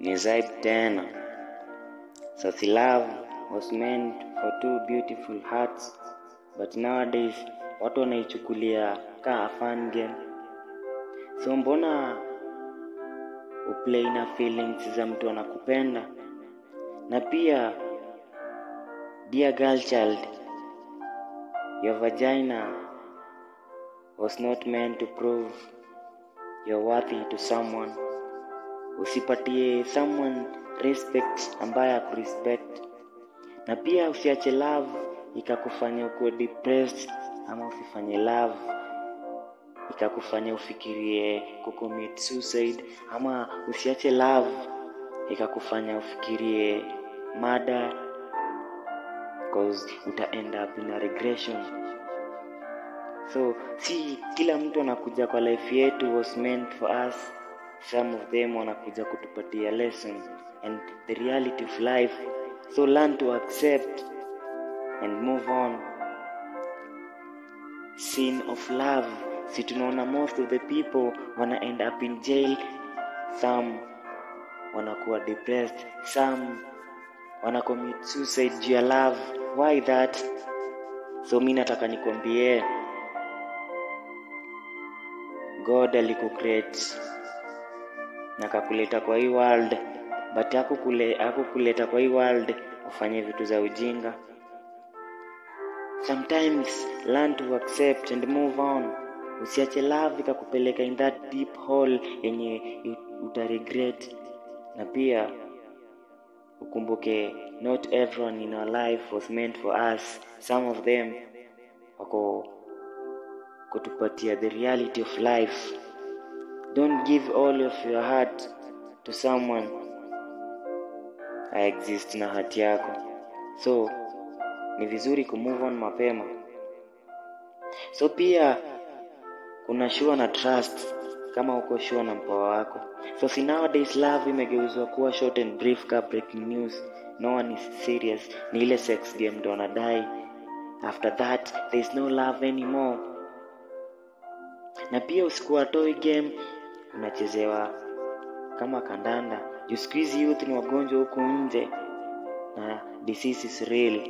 ni Zaib tena. So the love was meant for two beautiful hearts, but nowadays watu wanaichukulia ka fun game. So mbona uplay na feelings za mtu anakupenda? Na pia, dear girl child, your vagina was not meant to prove you're worthy to someone. Usipatie someone respect ambaye hakurespect. Na pia usiache love ikakufanya ukuwe depressed, ama usifanye love ikakufanya ufikirie kucommit suicide, ama usiache love ikakufanya ufikirie murder, because uta end up in a regression. So si kila mtu anakuja kwa life yetu was meant for us. Some of them wanakuja kutupatia lesson and the reality of life. So learn to accept and move on. Sin of love. Si tunaona most of the people wana end up in jail. Some wanakuwa depressed. Some wana commit suicide due to love. Why that? So mimi nataka nikwambie, God alikucreate na akakuleta kwa hii world, but hakukuleta kwa hii world ufanye vitu za ujinga. Sometimes learn to accept and move on. Usiache love ikakupeleka in that deep hole yenye utaregret. Na pia ukumbuke, not everyone in our life was meant for us. Some of them wako kutupatia the reality of life. Don't give all of your heart to someone I exist na hati yako. So ni vizuri kumove on mapema. So pia kuna sure na trust, kama uko sure na mpoa wako. So nowadays love imegeuzwa kuwa short and brief ka breaking news. No one is serious. Ni ile sex game ndo wanadai. After that there is no love anymore. Na pia usikuwa toy game unachezewa kama kandanda. You squeeze youth ni wagonjwa huku nje na disease is real.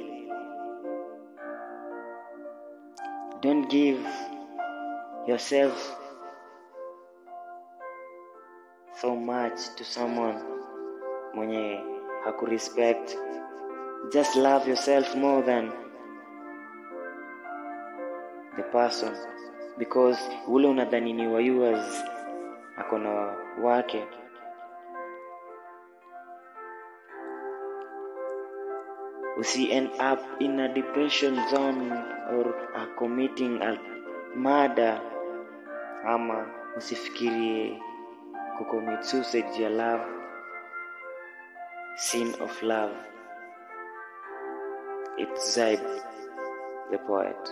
Don't give yourself so much to someone mwenye hakurespect. Just love yourself more than the person, because ule unadhani ni wa yours akona wake. Usi end up in a depression zone or committing a murder, ama usifikirie kucommit suicide ya love. Sin of love. It's Zaib the poet.